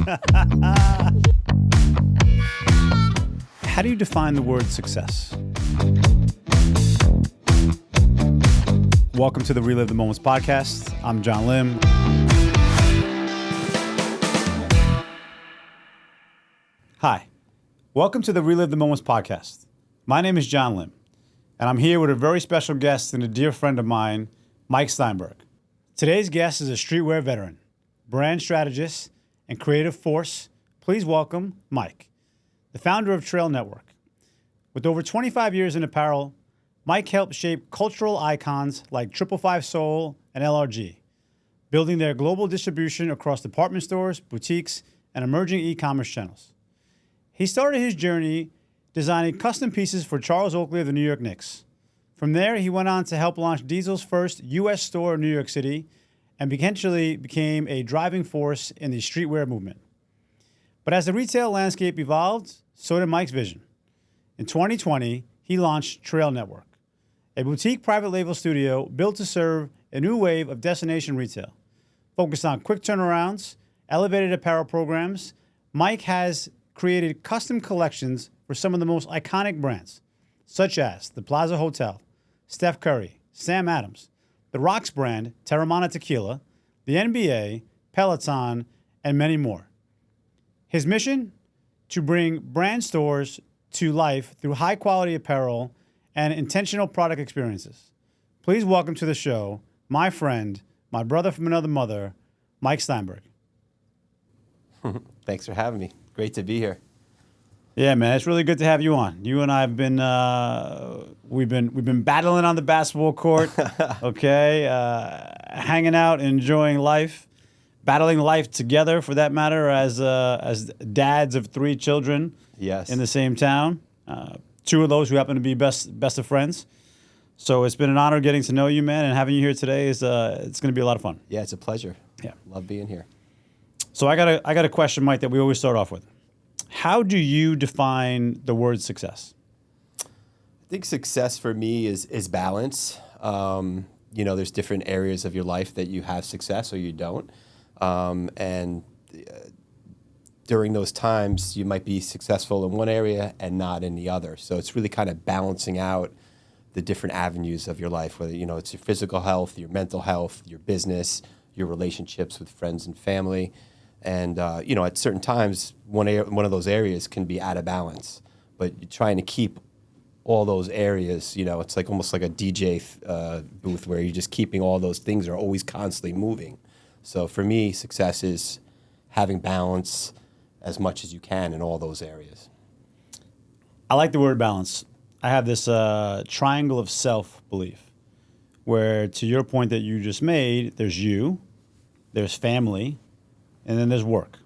How do you define the word success? Welcome to the Relive the Moments podcast. I'm John Lim. Hi. Welcome to the Relive the Moments podcast. My name is John Lim, and I'm here with a very special guest and a dear friend of mine, Mike Steinberg. Today's guest is a streetwear veteran, brand strategist, and creative force. Please welcome Mike, the founder of Trail Network. With over 25 years in apparel, Mike helped shape cultural icons like 555 Soul and LRG, building their global distribution across department stores, boutiques, and emerging e-commerce channels. He started his journey designing custom pieces for Charles Oakley of the New York Knicks. From there, he went on to help launch Diesel's first U.S. store in New York City and eventually became a driving force in the streetwear movement. But as the retail landscape evolved, so did Mike's vision. In 2020, he launched Trail Network, a boutique private label studio built to serve a new wave of destination retail. Focused on quick turnarounds, elevated apparel programs, Mike has created custom collections for some of the most iconic brands, such as the Plaza Hotel, Steph Curry, Sam Adams, the Rocks brand, Terramana Tequila, the NBA, Peloton, and many more. His mission? To bring brand stores to life through high-quality apparel and intentional product experiences. Please welcome to the show my friend, my brother from another mother, Mike Steinberg. Thanks for having me. Great to be here. Yeah, man, it's really good to have you on. You and I have been we've been battling on the basketball court, okay, hanging out, enjoying life. Battling life together, for that matter, as dads of 3 children. Yes. In the same town. 2 of those who happen to be best of friends. So it's been an honor getting to know you, man, and having you here today is it's going to be a lot of fun. Yeah, it's a pleasure. Yeah, love being here. So I got a question, Mike, that we always start off with. How do you define the word success? I think success for me is balance. There's different areas of your life that you have success or you don't. During those times, you might be successful in one area and not in the other. So it's really kind of balancing out the different avenues of your life, whether, it's your physical health, your mental health, your business, your relationships with friends and family. And, at certain times, one of those areas can be out of balance. But you're trying to keep all those areas, it's like almost like a DJ booth where you're just keeping all those things are always constantly moving. So for me, success is having balance as much as you can in all those areas. I like the word balance. I have this triangle of self-belief where, to your point that you just made, there's you, there's family, and then there's work,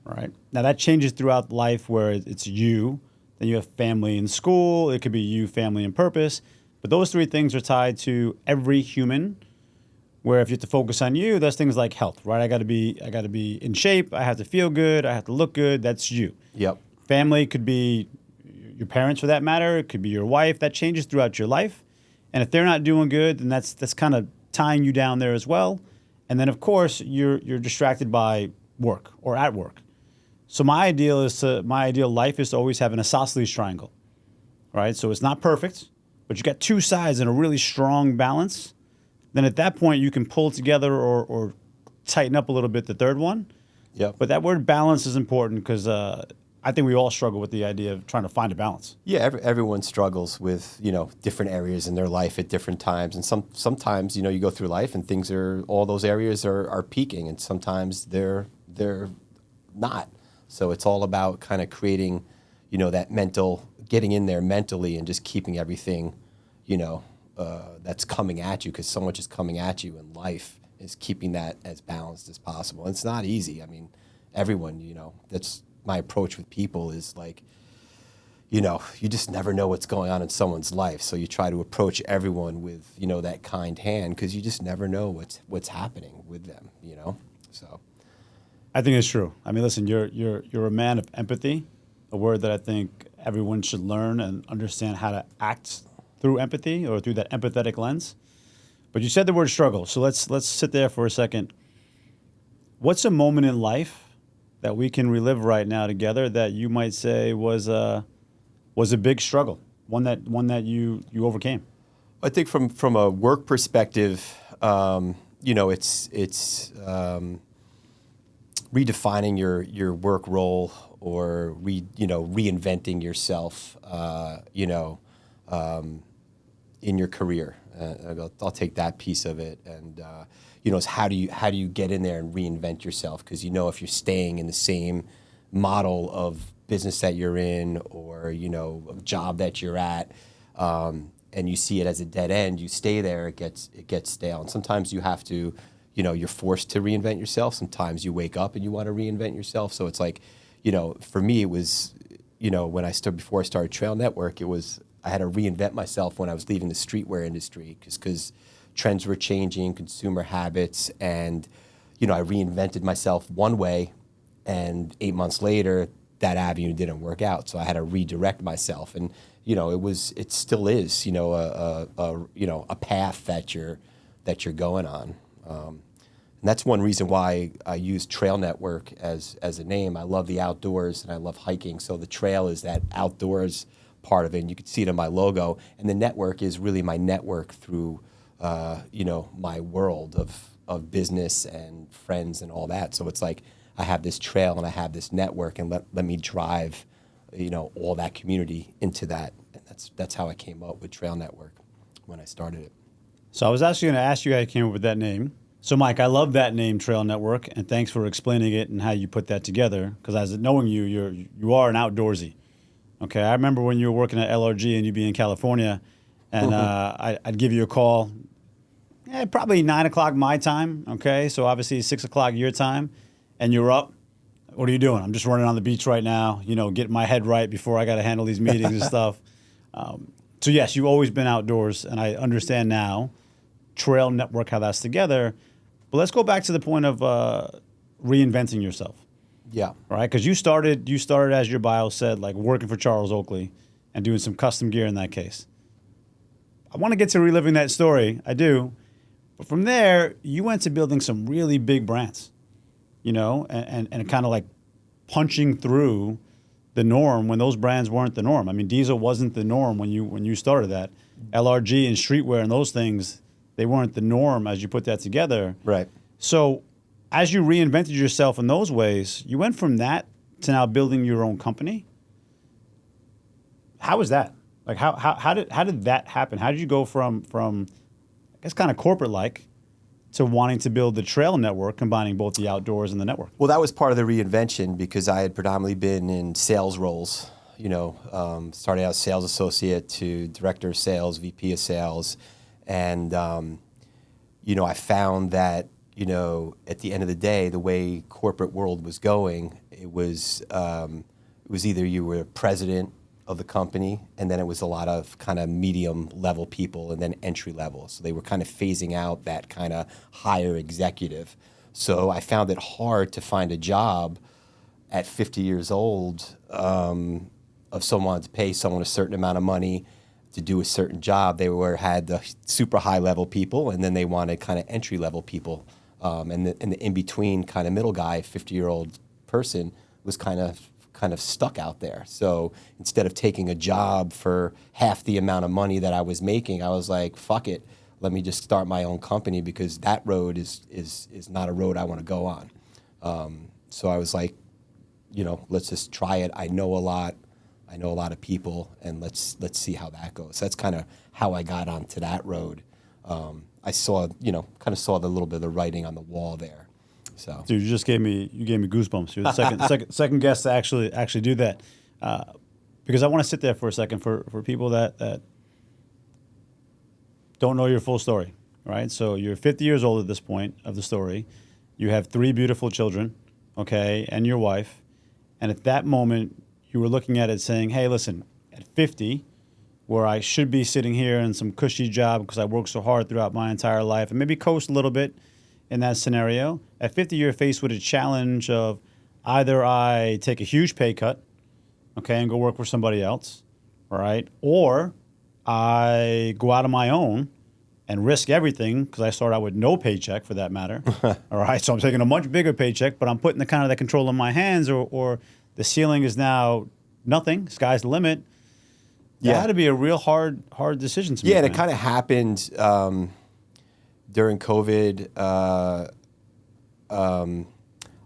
right? Now that changes throughout life where it's you, then you have family and school, it could be you, family, and purpose, but those 3 things are tied to every human. Where if you have to focus on you, that's things like health, right? I got to be in shape. I have to feel good. I have to look good. That's you. Yep. Family could be your parents, for that matter. It could be your wife. That changes throughout your life. And if they're not doing good, then that's kind of tying you down there as well. And then of course you're distracted by work or at work. So my ideal life is to always have an isosceles triangle, right? So it's not perfect, but you got 2 sides in a really strong balance. Then at that point, you can pull together or tighten up a little bit the 3rd one. Yep. But that word balance is important because I think we all struggle with the idea of trying to find a balance. Yeah, everyone struggles with, different areas in their life at different times. And sometimes, you go through life and all those areas are peaking, and sometimes they're not. So it's all about kind of creating, that getting in there mentally and just keeping everything, that's coming at you, because so much is coming at you in life, is keeping that as balanced as possible. And it's not easy. I mean, everyone, that's my approach with people is like, you just never know what's going on in someone's life. So you try to approach everyone with, that kind hand, because you just never know what's happening with them, So I think it's true. I mean, listen, you're a man of empathy, a word that I think everyone should learn and understand how to act through empathy or through that empathetic lens. But you said the word struggle, so let's sit there for a second. What's a moment in life that we can relive right now together that you might say was a big struggle, one that you overcame? I think from a work perspective, it's redefining your work role or reinventing yourself, in your career. I'll take that piece of it, and is how do you get in there and reinvent yourself? Because if you're staying in the same model of business that you're in, or a job that you're at, and you see it as a dead end, you stay there, it gets stale. And sometimes you have to, you're forced to reinvent yourself. Sometimes you wake up and you want to reinvent yourself. So it's like, for me, it was, before I started Trail Network, I had to reinvent myself when I was leaving the streetwear industry, because trends were changing, consumer habits, and I reinvented myself one way, and 8 months later, that avenue didn't work out. So I had to redirect myself, and it still is a path that you're going on. And that's one reason why I use Trail Network as a name. I love the outdoors and I love hiking. So the trail is that outdoors part of it. And you can see it in my logo. And the network is really my network through, my world of business and friends and all that. So it's like I have this trail and I have this network, and let me drive, all that community into that. And that's how I came up with Trail Network when I started it. So I was actually going to ask you how you came up with that name. So Mike, I love that name, Trail Network, and thanks for explaining it and how you put that together. Because as knowing you, you are an outdoorsy. Okay, I remember when you were working at LRG and you'd be in California, and I'd give you a call, probably 9 o'clock my time. Okay, so obviously 6 o'clock your time, and you're up. What are you doing? I'm just running on the beach right now. Getting my head right before I got to handle these meetings and stuff. So yes, you've always been outdoors, and I understand now, Trail Network, how that's together. But let's go back to the point of reinventing yourself. Yeah. Right? Because you started, as your bio said, like working for Charles Oakley and doing some custom gear in that case. I want to get to reliving that story. I do. But from there, you went to building some really big brands, and kind of like punching through the norm when those brands weren't the norm. I mean, Diesel wasn't the norm when you started that. LRG and streetwear and those things, they weren't the norm as you put that together. Right. So as you reinvented yourself in those ways, you went from that to now building your own company. How was that? Like how did that happen? How did you go from I guess kind of corporate like to wanting to build the Trail Network, combining both the outdoors and the network? Well, that was part of the reinvention, because I had predominantly been in sales roles, starting out as sales associate to director of sales, VP of sales. And, I found that, at the end of the day, the way corporate world was going, it was either you were president of the company, and then it was a lot of kind of medium level people, and then entry level. So they were kind of phasing out that kind of higher executive. So I found it hard to find a job at 50 years old, if someone wanted to pay someone a certain amount of money to do a certain job. They had the super high level people, and then they wanted kind of entry level people. And the in between kind of middle guy, 50-year-old person, was kind of stuck out there. So instead of taking a job for half the amount of money that I was making, I was like, fuck it, let me just start my own company, because that road is not a road I want to go on. So I was like, let's just try it. I know a lot of people, and let's see how that goes. That's kind of how I got onto that road. I saw, kind of saw the little bit of the writing on the wall there. So, dude, you gave me goosebumps. You're the second guest to actually do that, because I want to sit there for a second for people that don't know your full story, right? So you're 50 years old at this point of the story. You have 3 beautiful children, okay, and your wife, and at that moment you were looking at it saying, hey, listen, at 50, where I should be sitting here in some cushy job because I worked so hard throughout my entire life, and maybe coast a little bit in that scenario. At 50, you're faced with a challenge of either I take a huge pay cut, okay, and go work for somebody else, all right, or I go out on my own and risk everything because I start out with no paycheck for that matter. All right, so I'm taking a much bigger paycheck, but I'm putting the kind of that control in my hands, or the ceiling is now nothing. Sky's the limit. That had to be a real hard decision to make. Yeah, and it kind of happened during COVID.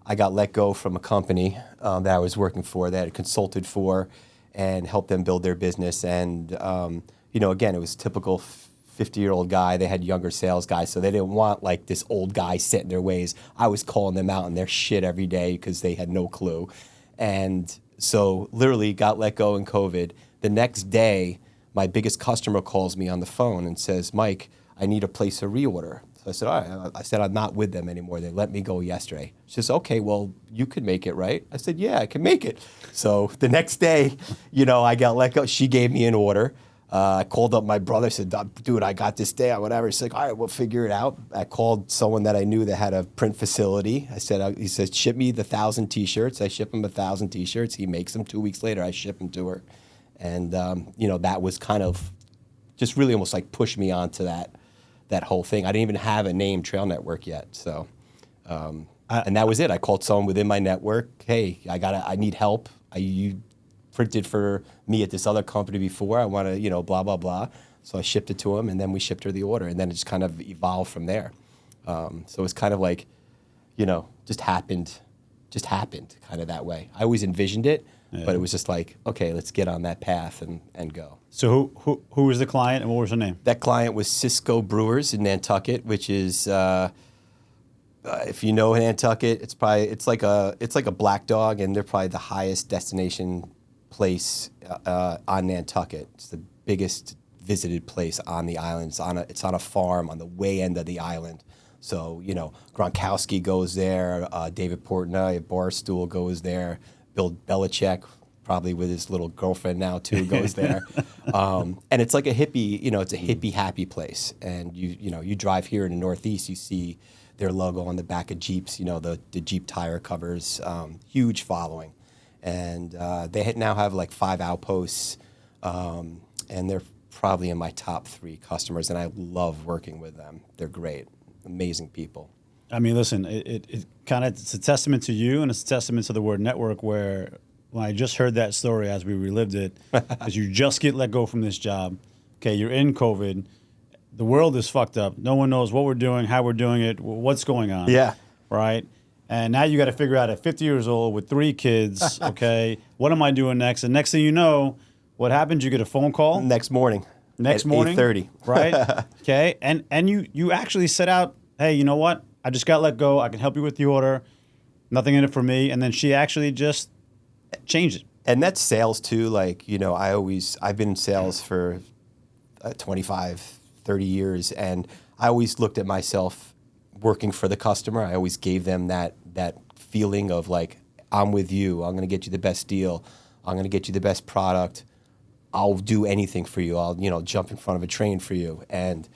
I got let go from a company that I was working for, that I consulted for, and helped them build their business. And again, it was typical 50-year-old guy. They had younger sales guys, so they didn't want like this old guy set in their ways. I was calling them out on their shit every day because they had no clue. And so literally got let go in COVID. The next day, my biggest customer calls me on the phone and says, Mike, I need to place a reorder. So I said, all right. I said, I'm not with them anymore. They let me go yesterday. She says, okay, well, you could make it, right? I said, yeah, I can make it. So the next day, I got let go. She gave me an order. I called up my brother, said, dude, I got this day or whatever. He's like, all right, we'll figure it out. I called someone that I knew that had a print facility. He said, ship me the 1,000 T-shirts. I ship him 1,000 T-shirts. He makes them. 2 weeks later, I ship them to her. And, that was kind of just really almost like pushed me onto that whole thing. I didn't even have a name, Trail Network, yet. So, and that was it. I called someone within my network. Hey, I need help. You printed for me at this other company before. I want to, blah, blah, blah. So I shipped it to him, and then we shipped her the order, and then it just kind of evolved from there. So it's kind of like, just happened kind of that way. I always envisioned it, but it was just like, okay, let's get on that path and go. So who was the client, and what was her name? That client was Cisco Brewers in Nantucket, which is, if you know Nantucket, it's like a Black Dog, and they're probably the highest destination place on Nantucket. It's the biggest visited place on the island. It's on a farm on the way end of the island. So, Gronkowski goes there, David Portnoy, Barstool goes there, Bill Belichick, probably with his little girlfriend now too, goes there. And it's like a hippie, it's a hippie happy place. And you drive here in the Northeast, you see their logo on the back of Jeeps, the Jeep tire covers, huge following. And they now have like 5 outposts, and they're probably in my top 3 customers, and I love working with them. They're great, amazing people. I mean, listen, it's a testament to you, and it's a testament to the word network, where when I just heard that story as we relived it, because you just get let go from this job, okay, you're in COVID, the world is fucked up. No one knows what we're doing, how we're doing it, what's going on. Yeah. Right? And now you got to figure out at 50 years old with 3 kids, okay, what am I doing next? And next thing you know, what happens? You get a phone call. Next morning. Next morning. 8:30. Right? Okay. And you actually set out, hey, you know what? I just got let go. I can help you with the order. Nothing in it for me. And then she actually just changed it. And that's sales too. Like, I've been in sales for 25, 30 years. And I always looked at myself working for the customer. I always gave them that feeling of like, I'm with you. I'm going to get you the best deal. I'm going to get you the best product. I'll do anything for you. I'll, jump in front of a train for you. And,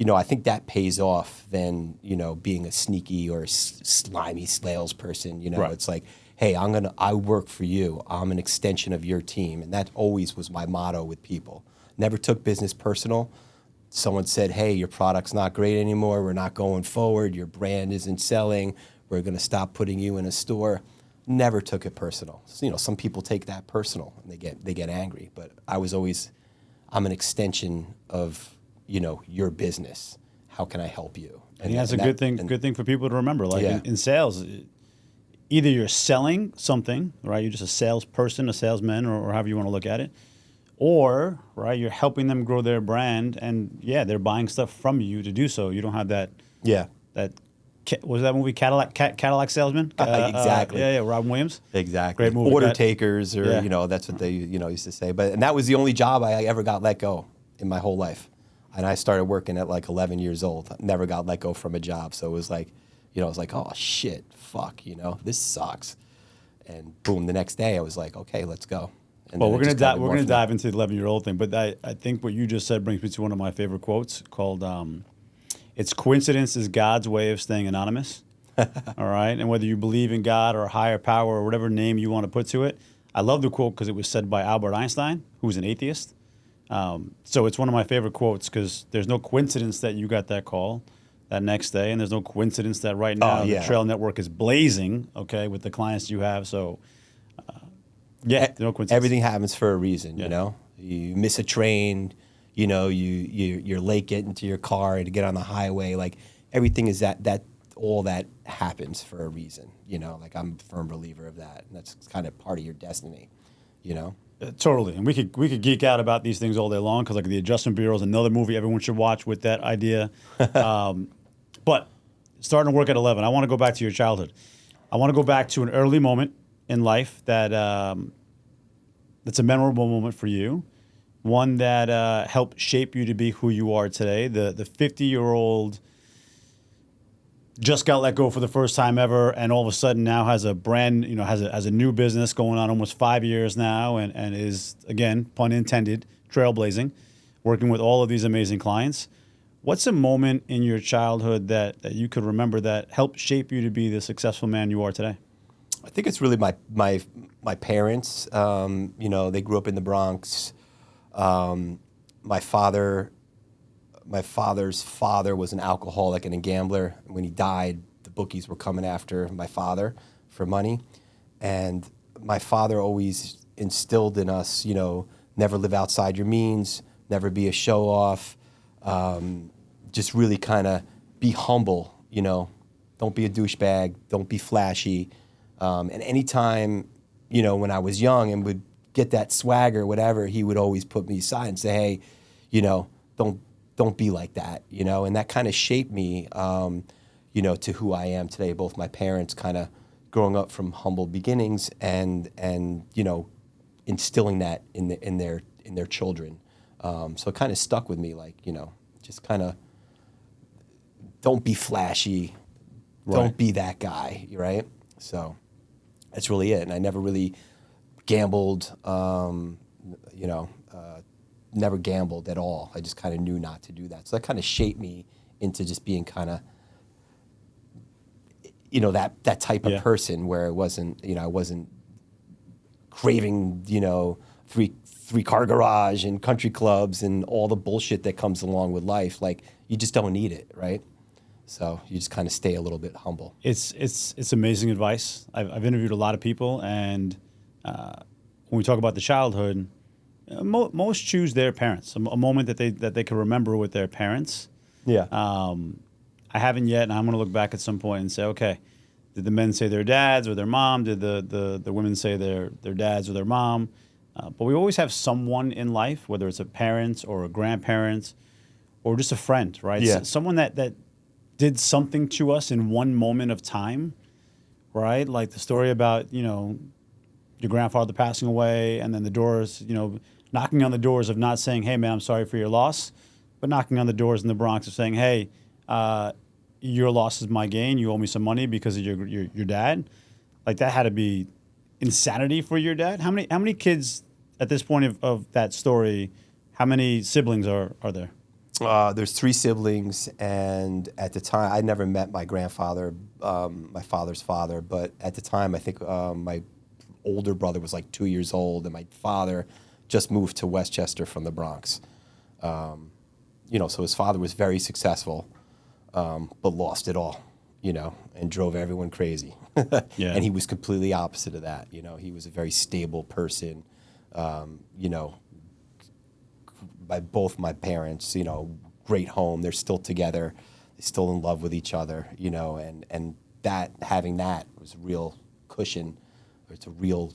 I think that pays off than, being a sneaky or slimy salesperson. Right. It's like, hey, I work for you. I'm an extension of your team. And that always was my motto with people. Never took business personal. Someone said, hey, your product's not great anymore. We're not going forward. Your brand isn't selling. We're going to stop putting you in a store. Never took it personal. So, some people take that personal and they get angry. But I was always, I'm an extension of, your business. How can I help you? And that's a good thing for people to remember. Like in sales, either you're selling something, right? You're just a salesperson, a salesman, or however you want to look at it. Or, right, you're helping them grow their brand, and they're buying stuff from you to do so. You don't have that. Yeah. Was that movie Cadillac Salesman? Exactly. Robin Williams. Exactly. Great movie. Order takers, or that's what they used to say. And that was the only job I ever got let go in my whole life. And I started working at like 11 years old. Never got let go from a job. So it was like, I was like, oh shit, fuck, this sucks. And boom, the next day I was like, okay, let's go. And well, we're gonna dive into the 11-year-old thing, but I think what you just said brings me to one of my favorite quotes called "It's coincidence is God's way of staying anonymous." All right, and whether you believe in God or a higher power or whatever name you want to put to it, I love the quote because it was said by Albert Einstein, who was an atheist. So it's one of my favorite quotes because there's no coincidence that you got that call that next day, and there's no coincidence that right now the trail network is blazing, okay, with the clients you have. So, no coincidence. Everything happens for a reason, you know? You miss a train, you know, you're late getting to your car to get on the highway. Like, everything is all that happens for a reason, you know? Like, I'm a firm believer of that. And that's kind of part of your destiny, you know? Totally, and we could geek out about these things all day long because like the Adjustment Bureau is another movie everyone should watch with that idea. But starting to work at 11, I want to go back to your childhood. I want to go back to an early moment in life that's a memorable moment for you, one that helped shape you to be who you are today. The 50-year-old just got let go for the first time ever, and all of a sudden now has a has a new business going on almost 5 years now, and is, again, pun intended, trailblazing, working with all of these amazing clients. What's a moment in your childhood that you could remember that helped shape you to be the successful man you are today? I think it's really my parents. You know, they grew up in the Bronx. My father's father was an alcoholic and a gambler. When he died, the bookies were coming after my father for money. And my father always instilled in us, you know, never live outside your means, never be a show-off, just really kind of be humble, you know. Don't be a douchebag, don't be flashy. And anytime, you know, when I was young and would get that swagger, whatever, he would always put me aside and say, hey, you know, don't be like that, you know, and that kind of shaped me, you know, to who I am today. Both my parents kind of growing up from humble beginnings and you know, instilling that in their children. So it kind of stuck with me, like, you know, just kind of don't be flashy, don't be that guy, right? So that's really it. And I never really gambled, you know. Never gambled at all. I just kind of knew not to do that. So that kind of shaped me into just being kind of, you know, that type of person where it wasn't, you know, I wasn't craving, you know, three car garage and country clubs and all the bullshit that comes along with life. Like, you just don't need it, right? So you just kind of stay a little bit humble. It's amazing advice. I've interviewed a lot of people, and when we talk about the childhood, most choose their parents, a moment that they can remember with their parents. Yeah. I haven't yet, and I'm going to look back at some point and say, okay, did the men say their dads or their mom? Did the women say their dads or their mom? But we always have someone in life, whether it's a parent or a grandparent or just a friend, right? Yeah. Someone that did something to us in one moment of time, right? Like the story about, you know, your grandfather passing away, and then the doors, you know, knocking on the doors of not saying, hey, man, I'm sorry for your loss, but knocking on the doors in the Bronx of saying, hey, your loss is my gain. You owe me some money because of your dad. Like, that had to be insanity for your dad. How many kids at this point of that story, how many siblings are there? There's 3 siblings, and at the time, I never met my grandfather, my father's father, but at the time, I think my older brother was like 2 years old, and my father just moved to Westchester from the Bronx. You know, so his father was very successful, but lost it all, you know, and drove everyone crazy. Yeah. And he was completely opposite of that. You know, he was a very stable person, you know, by both my parents, you know, great home. They're still together. They're still in love with each other, you know, and that, having that was a real cushion. It's a real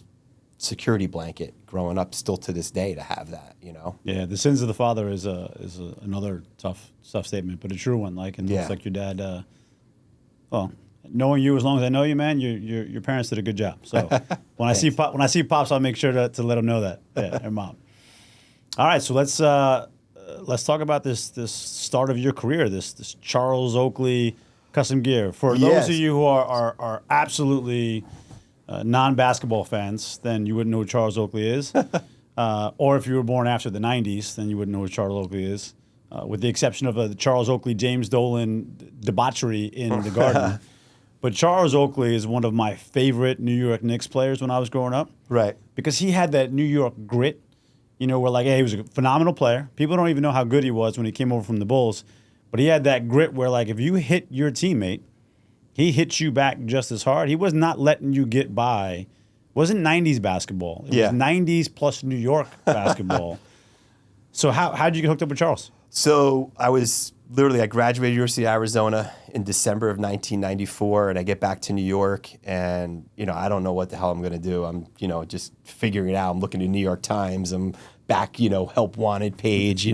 security blanket growing up still to this day to have that, you know? Yeah, the sins of the father is another tough statement, but a true one. Like, and it's like your dad, well, knowing you as long as I know you, man, your parents did a good job. So when I see Pops, I'll make sure to let him know that. Yeah, and Mom. All right, so let's talk about this start of your career, this Charles Oakley custom gear. For those of you who are absolutely non-basketball fans, then you wouldn't know who Charles Oakley is. Or if you were born after the 90s, then you wouldn't know who Charles Oakley is, with the exception of the Charles Oakley, James Dolan debauchery in the Garden. But Charles Oakley is one of my favorite New York Knicks players when I was growing up. Right. Because he had that New York grit. we're like, hey, he was a phenomenal player. People don't even know how good he was when he came over from the Bulls. But he had that grit where, like, if you hit your teammate, he hits you back just as hard. He was not letting you get by. It wasn't 90s basketball. It was 90s plus New York basketball. So how did you get hooked up with Charles? So I graduated University of Arizona in December of 1994, and I get back to New York, and, I don't know what the hell I'm going to do. I'm, just figuring it out. I'm looking at New York Times. I'm back, help wanted page,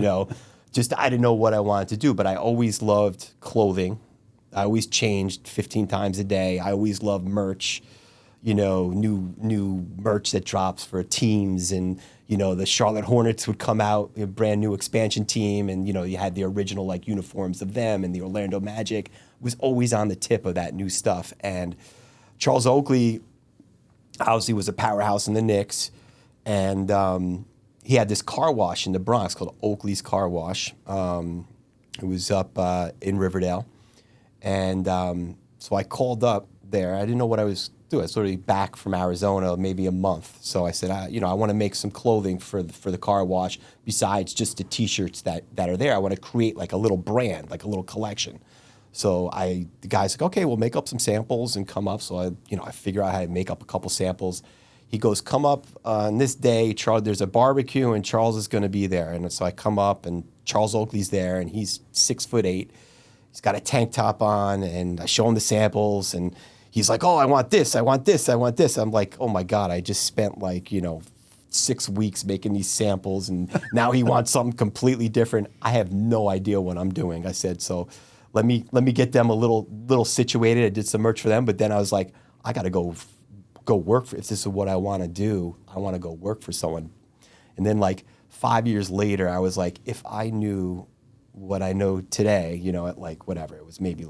just I didn't know what I wanted to do, but I always loved clothing. I always changed 15 times a day. I always loved merch, new merch that drops for teams, and the Charlotte Hornets would come out, a brand new expansion team, and you had the original like uniforms of them, and the Orlando Magic was always on the tip of that new stuff. And Charles Oakley obviously was a powerhouse in the Knicks, and he had this car wash in the Bronx called Oakley's Car Wash. It was up in Riverdale. And so I called up there. I didn't know what I was doing. I was sort of back from Arizona, maybe a month. So I said, I want to make some clothing for the car wash besides just the T-shirts that are there. I want to create like a little brand, like a little collection. So the guy's like, okay, we'll make up some samples and come up. So I figure out how to make up a couple samples. He goes, come up on this day, Charles, there's a barbecue and Charles is going to be there. And so I come up and Charles Oakley's there and he's 6'8". He's got a tank top on and I show him the samples and he's like, oh, I want this, I want this, I want this. I'm like, oh my God, I just spent 6 weeks making these samples and now he wants something completely different. I have no idea what I'm doing. I said, so let me get them a little situated. I did some merch for them, but then I was like, I got to go work for, if this is what I want to do, I want to go work for someone. And then 5 years later, I was like, if I knew what I know today, at whatever, it was maybe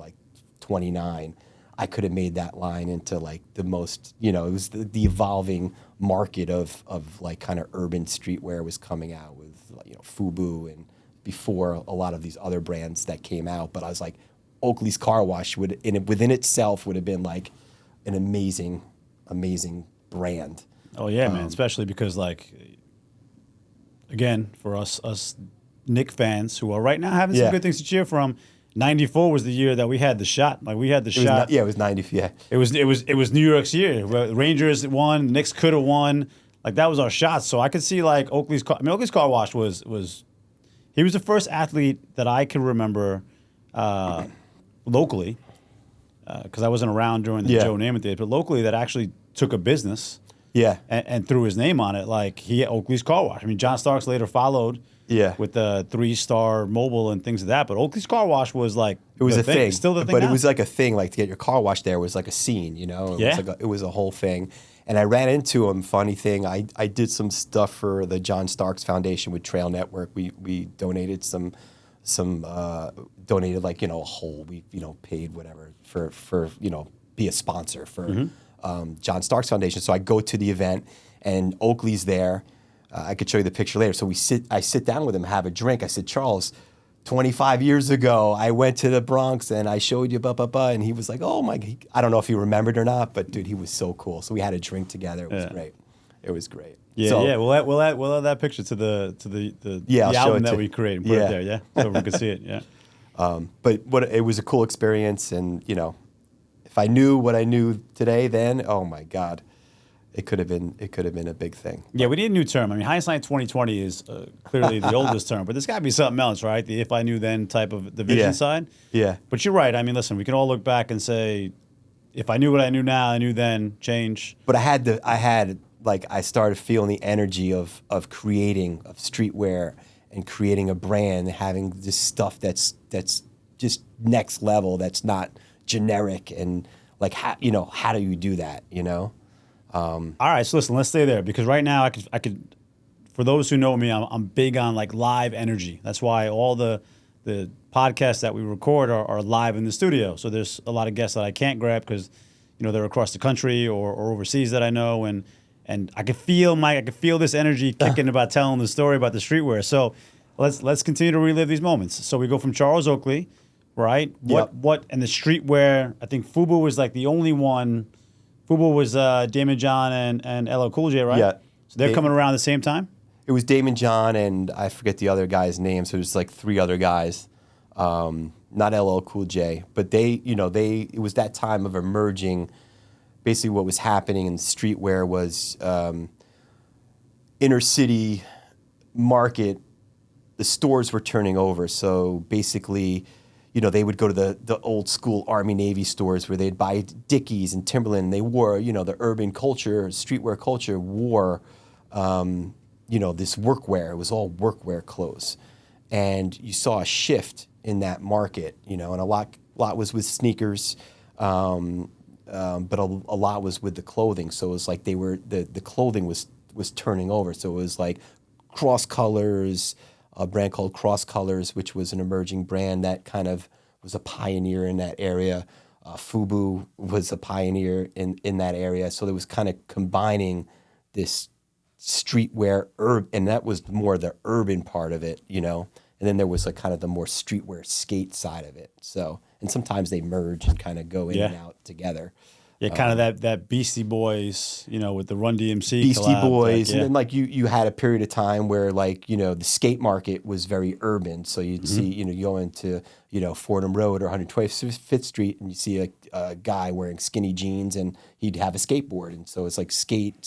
29, I could have made that line into the most, it was the evolving market of kind of urban streetwear was coming out with FUBU and before a lot of these other brands that came out. But I was like, Oakley's Car Wash within itself would have been an amazing brand. Oh yeah, man, especially because again, for us Knick fans who are right now having some good things to cheer from, 94 was the year that we had the shot. We had the shot. It was 90. Yeah. It was New York's year. Rangers won, Knicks could have won. That was our shot. So I could see Oakley's Car Wash was he was the first athlete that I can remember locally, because I wasn't around during the Joe Namath days, but locally that actually took a business and threw his name on it. He had Oakley's Car Wash. John Starks later followed with the 3-star mobile and things of that, but Oakley's Car Wash was it was a thing. Still the thing but now. It was a thing, to get your car washed there was a scene, it was a whole thing. And I ran into him, funny thing, I did some stuff for the John Starks Foundation with Trail Network. We donated donated a whole, we paid whatever for be a sponsor for John Starks Foundation. So I go to the event and Oakley's there. I could show you the picture later. So I sit down with him, have a drink. I said, Charles, 25 years ago, I went to the Bronx and I showed you and he was like, oh my, I don't know if he remembered or not, but dude, he was so cool. So we had a drink together. It was great. It was great. Yeah, so, yeah. We'll add that picture to the I'll album that we created and put it there, so everyone can see it. Yeah. But it was a cool experience, and if I knew what I knew today, then oh my God, it could have been a big thing. Yeah, we need a new term. Hindsight 2020 is clearly the oldest term, but there's got to be something else, right? The if I knew then type of the vision side. Yeah. But you're right. Listen, we can all look back and say, if I knew what I knew now, I knew then. Change. But I started feeling the energy of creating streetwear and creating a brand, and having this stuff that's just next level, that's not generic, and how do you do that? All right, so listen, let's stay there, because right now I could, for those who know me, I'm big on live energy. That's why all the podcasts that we record are live in the studio. So there's a lot of guests that I can't grab because they're across the country or overseas that I know, and I could feel this energy kicking about telling the story about the streetwear. So let's continue to relive these moments. So we go from Charles Oakley, right? What and the streetwear. I think FUBU was the only one. FUBU was Damon John and LL Cool J, right? Yeah. So they're coming around the same time? it was Damon John and I forget the other guy's name. So it was like 3 other guys, not LL Cool J, but it was that time of emerging. Basically, what was happening in streetwear was inner city market. The stores were turning over, so basically, they would go to the old school Army Navy stores where they'd buy Dickies and Timberland. And they wore, the urban culture, streetwear culture wore, this workwear. It was all workwear clothes, and you saw a shift in that market, and a lot was with sneakers, but a lot was with the clothing. So it was like the clothing was turning over. So it was like Cross Colors, a brand called Cross Colors, which was an emerging brand that kind of was a pioneer in that area. Fubu was a pioneer in that area. So there was kind of combining this streetwear, and that was more the urban part of it, And then there was like kind of the more streetwear skate side of it. So, and sometimes they merge and kind of go in and out together. Yeah, kind of that Beastie Boys, with the Run DMC Beastie collab, Boys, and then you had a period of time where the skate market was very urban. So you'd see, you go into Fordham Road or 125th Street, and you see a guy wearing skinny jeans, and he'd have a skateboard, and so it's like skate,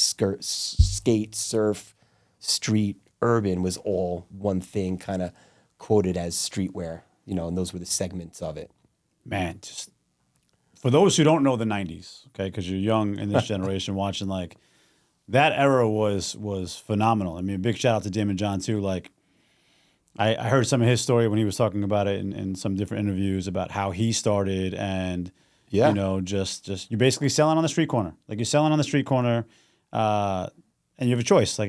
surf, street, urban was all one thing, kind of quoted as streetwear, and those were the segments of it. Man, just. For those who don't know the 90s, okay, because you're young in this generation watching, that era was phenomenal. I mean, a big shout out to Damon John, too. Like, I heard some of his story when he was talking about it in some different interviews about how he started and, just you're basically selling on the street corner. Like, you're selling on the street corner and you have a choice. Like,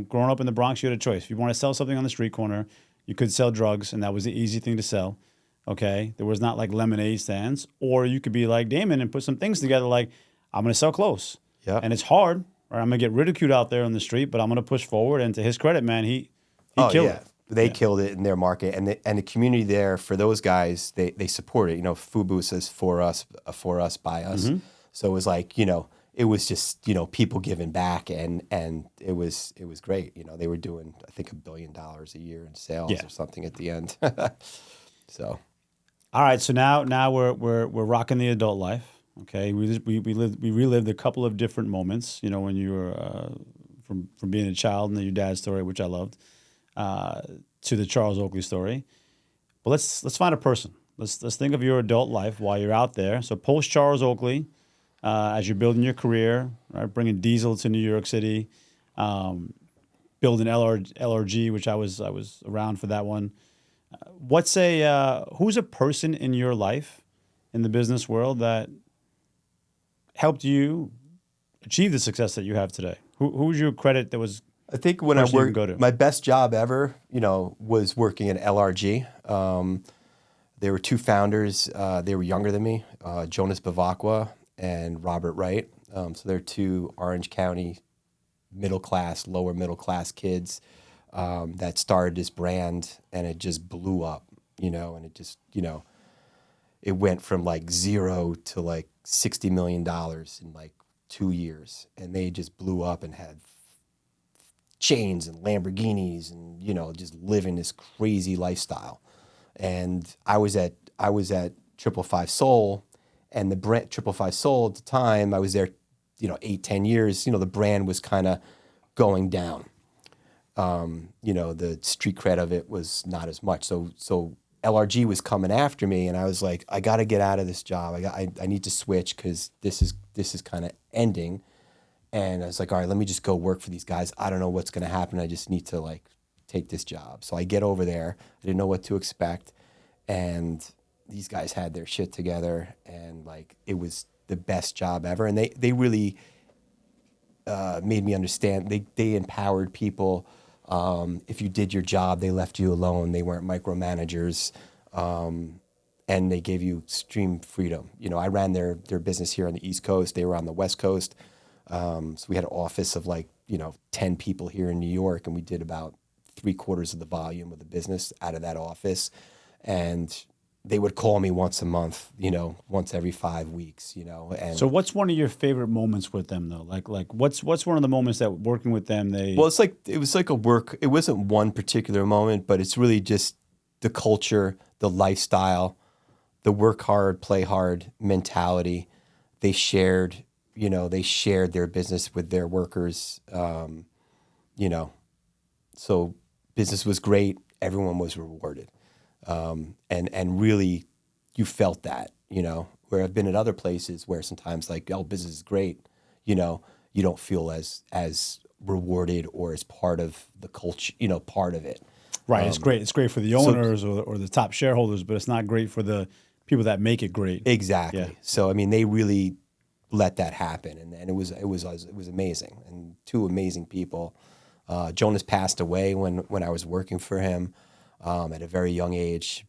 growing up in the Bronx, you had a choice. If you want to sell something on the street corner, you could sell drugs, and that was the easy thing to sell. Okay, there was not like lemonade stands, or you could be like Damon and put some things together like, I'm going to sell clothes. Yeah. And it's hard, right? I'm going to get ridiculed out there on the street, but I'm going to push forward. And to his credit, man, he killed it. They killed it in their market. And the community there, for those guys, they support it. Fubu says for us, by us. Mm-hmm. So it was like, it was just, people giving back, and it was great. They were doing, I think, $1 billion a year in sales or something at the end. So. All right, so now we're rocking the adult life. Okay, we relived a couple of different moments. When you were from being a child and your dad's story, which I loved, to the Charles Oakley story. But let's find a person. Let's think of your adult life while you're out there. So post Charles Oakley, as you're building your career, right, bringing Diesel to New York City, building LRG, which I was around for that one. Who's a person in your life in the business world that helped you achieve the success that you have today? Who's your credit that was? I think when I worked, my best job ever, was working at LRG. There were 2 founders. They were younger than me, Jonas Bavacqua and Robert Wright. So they're 2 Orange County lower middle class kids. That started this brand, and it just blew up, and it just, it went from like 0 to like $60 million in like 2 years, and they just blew up and had chains and Lamborghinis and, just living this crazy lifestyle. And I was at 555 Soul, and the brand 555 Soul at the time, I was there, 8-10 years, the brand was kind of going down. The street cred of it was not as much. So LRG was coming after me, and I was like, I got to get out of this job. I need to switch because this is kind of ending. And I was like, all right, let me just go work for these guys. I don't know what's going to happen. I just need to take this job. So I get over there. I didn't know what to expect. And these guys had their shit together, and it was the best job ever. And they really made me understand. They empowered people. If you did your job, they left you alone. They weren't micromanagers, and they gave you extreme freedom. I ran their business here on the East Coast. They were on the West Coast. So we had an office of 10 people here in New York, and we did about 3/4 of the volume of the business out of that office. And they would call me once a month, once every 5 weeks, and So what's one of your favorite moments with them though? Like what's one of the moments that working with them well, it was like a work. It wasn't one particular moment, but it's really just the culture, the lifestyle, the work hard, play hard mentality. They shared, their business with their workers. So business was great. Everyone was rewarded, and really, you felt that. Where I've been at other places where sometimes like, oh, business is great, you don't feel as rewarded or as part of the culture, part of it. right. It's great. It's great for the owners or the top shareholders, but it's not great for the people that make it great. Exactly. Yeah. So I mean, they really let that happen, and it was amazing, and two amazing people. Jonas passed away when I was working for him at a very young age.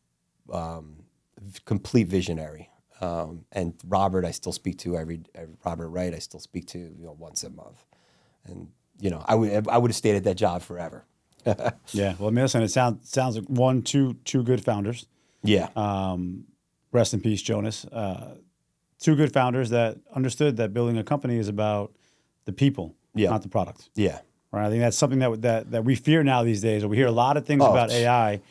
Complete visionary. And Robert, I still speak to Robert Wright. I still speak to once a month, and I would have stayed at that job forever. Yeah. Well, I mean, listen, it sounds like two good founders. Yeah. Rest in peace, Jonas. Two good founders that understood that building a company is about the people, not the product. Yeah. Right. I think that's something that we fear now these days. We hear a lot of things about AI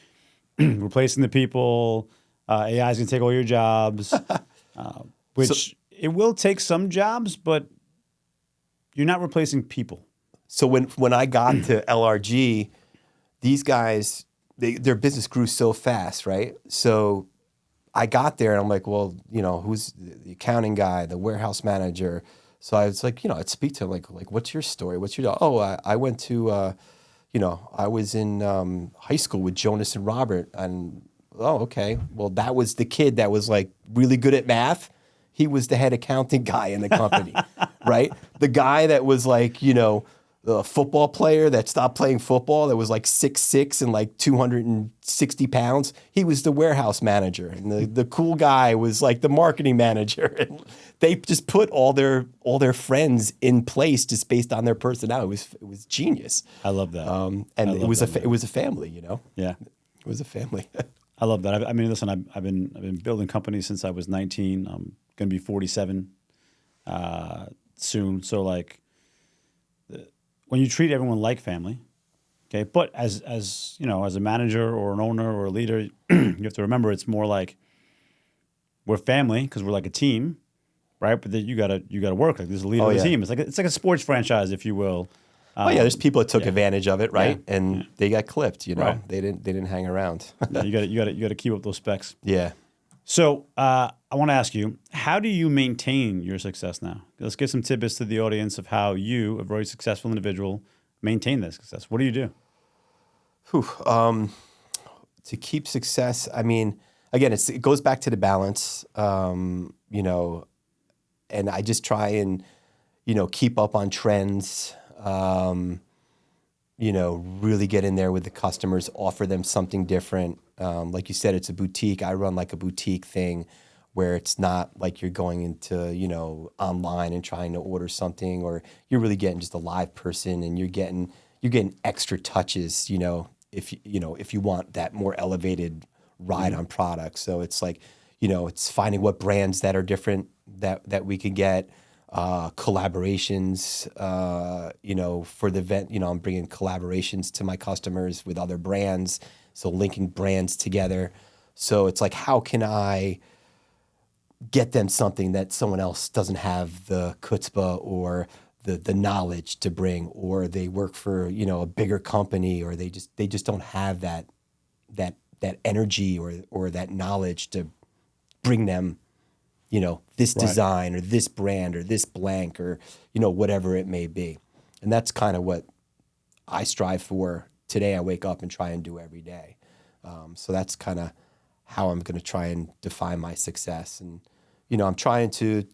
replacing the people. AI is going to take all your jobs, which it will take some jobs, but you're not replacing people. So when I got to LRG, these guys, their business grew so fast, right? So I got there and I'm like, well, who's the accounting guy, the warehouse manager? So I was like, I'd speak to him like, what's your story? What's your, I went to, I was in high school with Jonas and Robert, and okay. Well, that was the kid that was like really good at math. He was the head accounting guy in the company, right? The guy that was like, the football player that stopped playing football that was like 6'6" and like 260 pounds. He was the warehouse manager, and the cool guy was like the marketing manager. And they just put all their friends in place just based on their personality. It was genius. I love that. And it was a family, Yeah, it was a family. I love that. I mean, listen, I've been building companies since I was 19. I'm going to be 47 soon. So like, when you treat everyone like family, okay, but as as a manager or an owner or a leader, you have to remember it's more like we're family because we're like a team, right? But then you gotta work like there's a leader of the team. It's like a sports franchise, if you will. There's people that took advantage of it, right? Yeah. And they got clipped. Right. They didn't hang around. You gotta keep up those specs. Yeah. So I want to ask you, how do you maintain your success now? Let's give some tidbits to the audience of how you, a very successful individual, maintain that success. What do you do? To keep success, I mean, again, it goes back to the balance, and I just try and, keep up on trends, really get in there with the customers, offer them something different. Like you said, it's a boutique. I run like a boutique thing where it's not like you're going into, online and trying to order something, or you're really getting just a live person, and you're getting extra touches, if you want that more elevated ride on products. So it's like, it's finding what brands that are different that we can get, collaborations, for the event, I'm bringing collaborations to my customers with other brands. So linking brands together. So it's like, how can I get them something that someone else doesn't have the chutzpah or the knowledge to bring, or they work for, a bigger company, or they just don't have that energy or that knowledge to bring them, this design or this brand or this blank or, whatever it may be. And that's kind of what I strive for. Today I wake up and try and do every day. So that's kind of how I'm going to try and define my success. And, I'm trying to,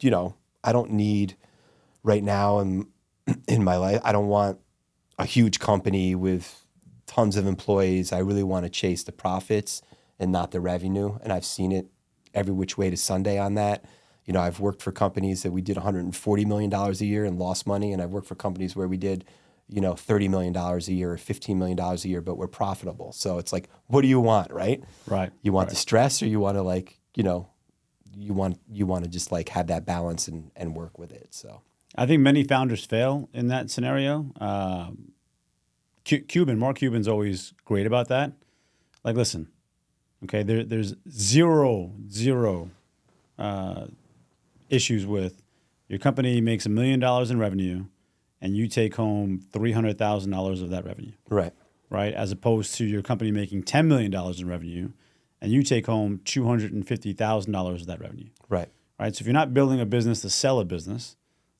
I don't need right now in my life, I don't want a huge company with tons of employees. I really want to chase the profits and not the revenue. And I've seen it every which way to Sunday on that. I've worked for companies that we did $140 million a year and lost money. And I've worked for companies where we did, $30 million a year or $15 million a year, but we're profitable. So it's like, what do you want, right? Right. You want right. the stress, or you want to like, you want to just like have that balance and work with it. So I think many founders fail in that scenario. Mark Cuban's always great about that. Like, listen, okay, there's zero issues with your company makes $1 million in revenue and you take home $300,000 of that revenue. right. Right? As opposed to your company making $10 million in revenue and you take home $250,000 of that revenue. Right. Right? So if you're not building a business to sell a business,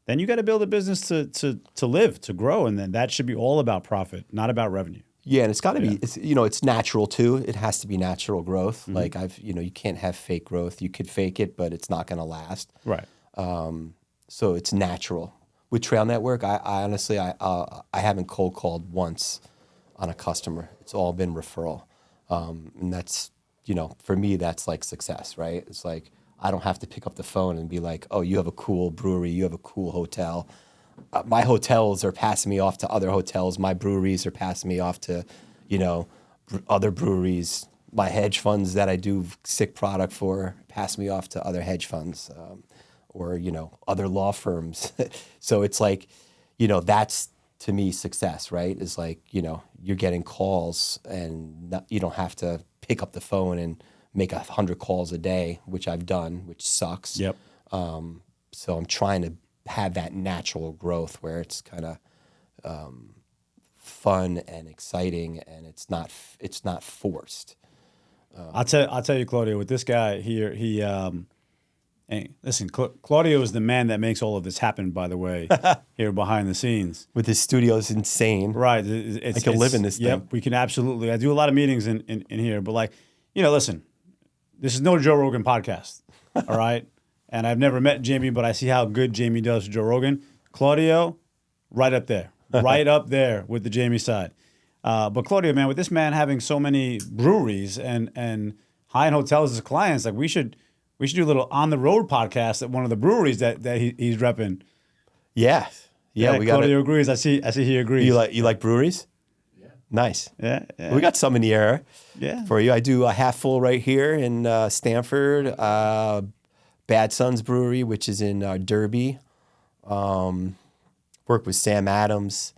then you got to build a business to live, to grow. And then that should be all about profit, not about revenue. Yeah, and it's got to be, it's natural too. It has to be natural growth. Mm-hmm. Like you can't have fake growth. You could fake it, but it's not going to last. Right. So it's natural. With Trail Network, I honestly, I haven't cold called once on a customer. It's all been referral. And that's, for me, that's like success, right? It's like, I don't have to pick up the phone and be like, oh, you have a cool brewery, you have a cool hotel. My hotels are passing me off to other hotels. My breweries are passing me off to, other breweries. My hedge funds that I do sick product for pass me off to other hedge funds or, other law firms. So it's like, that's to me success, right? Is like, you're getting calls and you don't have to pick up the phone and make 100 calls a day, which I've done, which sucks. Yep. So I'm trying to have that natural growth where it's kind of fun and exciting, and it's not forced. I'll tell you, Claudio, with this guy here, hey, listen, Claudio is the man that makes all of this happen, by the way, here behind the scenes. With his studio is insane. Right. I can live in this thing. Yep, we can absolutely. I do a lot of meetings in here, but like, listen, this is no Joe Rogan podcast, all right? And I've never met Jamie, but I see how good Jamie does for Joe Rogan. Claudio, right up there with the Jamie side. But Claudio, man, with this man having so many breweries and high-end hotels as clients, like we should do a little on the road podcast at one of the breweries that he's repping. Yeah. We got Claudio agrees. I see he agrees. You like breweries? Yeah. Nice. Yeah. We got some in the air. Yeah. For you, I do a half full right here in Stanford. Bad Sons Brewery, which is in Derby. Work with Sam Adams,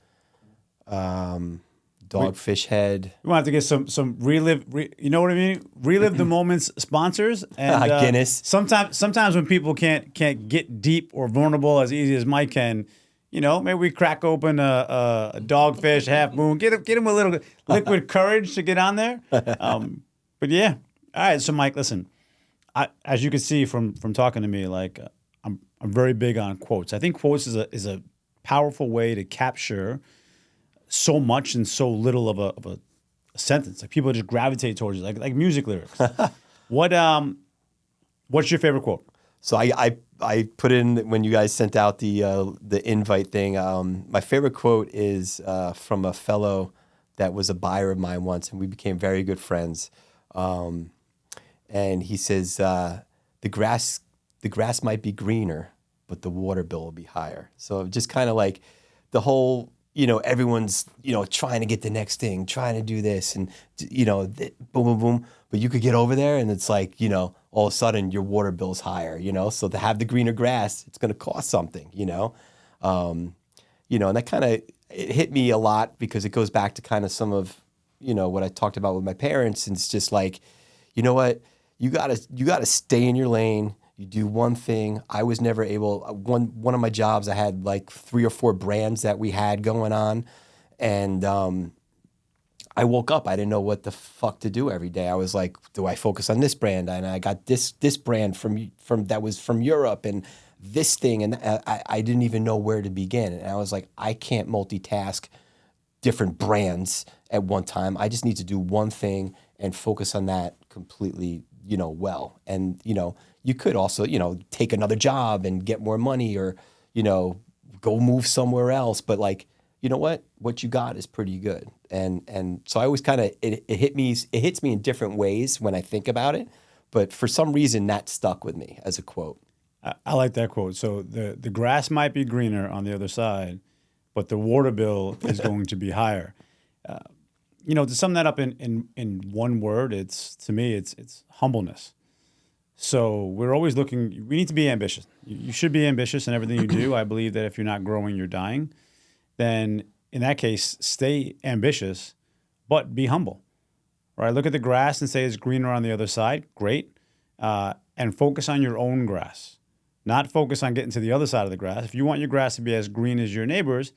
Dogfish Head. We want to get some relive. You know what I mean? Relive the moments sponsors and Guinness. Sometimes when people can't get deep or vulnerable as easy as Mike can, maybe we crack open a Dogfish, Half Moon, get him a little liquid courage to get on there. But yeah, all right. So Mike, listen. As you can see from talking to me, like I'm very big on quotes. I think quotes is a powerful way to capture so much in so little of a sentence. Like people just gravitate towards you, like music lyrics. What's your favorite quote? So I put in when you guys sent out the invite thing. My favorite quote is from a fellow that was a buyer of mine once, and we became very good friends. And he says, the grass might be greener, but the water bill will be higher. So just kind of like the whole, everyone's, trying to get the next thing, trying to do this and, boom, boom, boom. But you could get over there and it's like, all of a sudden your water bill's higher, So to have the greener grass, it's going to cost something, and that kind of, it hit me a lot because it goes back to kind of some of, what I talked about with my parents. And it's just like, you know what? You gotta stay in your lane. You do one thing. I was never able. One of my jobs, I had like 3 or 4 brands that we had going on, and I woke up. I didn't know what the fuck to do every day. I was like, do I focus on this brand? And I got this brand from that was from Europe, and this thing, and I didn't even know where to begin. And I was like, I can't multitask different brands at one time. I just need to do one thing and focus on that completely. Well. And, you could also, take another job and get more money or, go move somewhere else. But like, you know what you got is pretty good. And so I always kind of, it hits me in different ways when I think about it. But for some reason that stuck with me as a quote. I like that quote. So the grass might be greener on the other side, but the water bill is going to be higher. To sum that up in one word, to me it's humbleness. So we're always looking. We need to be ambitious. You should be ambitious in everything you do. I believe that if you're not growing, you're dying. Then in that case, stay ambitious, but be humble. Right? Look at the grass and say it's greener on the other side. Great. And focus on your own grass, not focus on getting to the other side of the grass. If you want your grass to be as green as your neighbor's,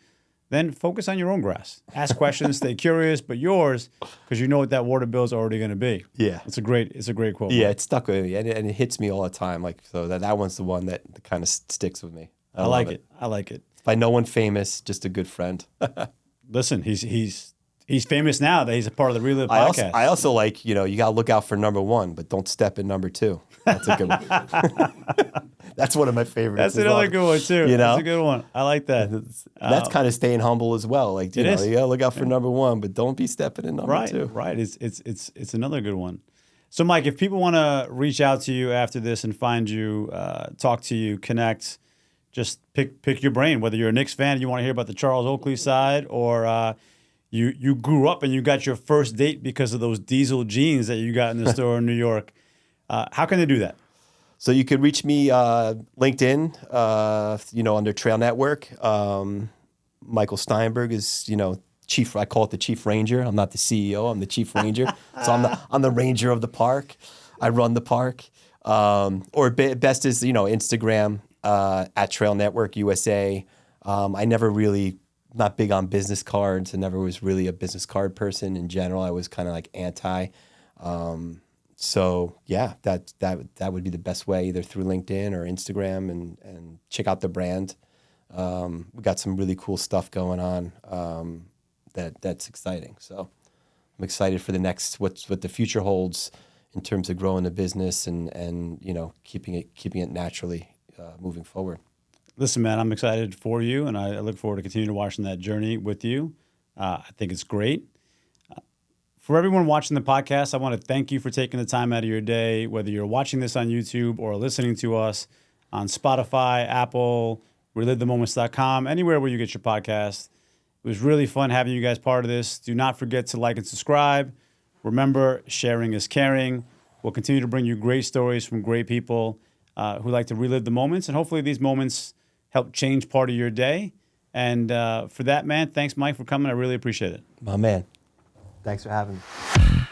then focus on your own grass. Ask questions, stay curious, but yours, because you know what that water bill is already going to be. Yeah, it's a great quote. Yeah, it stuck with me, and it hits me all the time. Like, so that one's the one that kind of sticks with me. I like it. I like it. By no one famous, just a good friend. Listen, he's famous now that he's a part of the Relive podcast. I also like, you got to look out for number one, but don't step in number two. That's a good one. That's one of my favorites. That's another good one too. That's a good one. I like that. That's kind of staying humble as well. Like, you got to look out for number one, but don't be stepping in number two. Right. It's another good one. So, Mike, if people want to reach out to you after this and find you, talk to you, connect, just pick your brain. Whether you're a Knicks fan, you want to hear about the Charles Oakley side, or you grew up and you got your first date because of those diesel jeans that you got in the store in New York. How can they do that? So you could reach me LinkedIn, under Trail Network. Michael Steinberg is, chief. I call it the Chief Ranger. I'm not the CEO. I'm the Chief Ranger. So I'm the Ranger of the park. I run the park. Or best is Instagram at Trail Network USA. I never really not big on business cards. I never was really a business card person in general. I was kind of like anti. So yeah, that would be the best way, either through LinkedIn or Instagram, and check out the brand. We got some really cool stuff going on that's exciting. So I'm excited for the next what the future holds in terms of growing the business and keeping it naturally moving forward. Listen, man, I'm excited for you, and I look forward to continuing to watching that journey with you. I think it's great. For everyone watching the podcast, I want to thank you for taking the time out of your day, whether you're watching this on YouTube or listening to us on Spotify, Apple, relivethemoments.com, anywhere where you get your podcast. It was really fun having you guys part of this. Do not forget to like and subscribe. Remember, sharing is caring. We'll continue to bring you great stories from great people who like to relive the moments, and hopefully these moments help change part of your day. And for that, man, thanks, Mike, for coming. I really appreciate it. My man. Thanks for having me.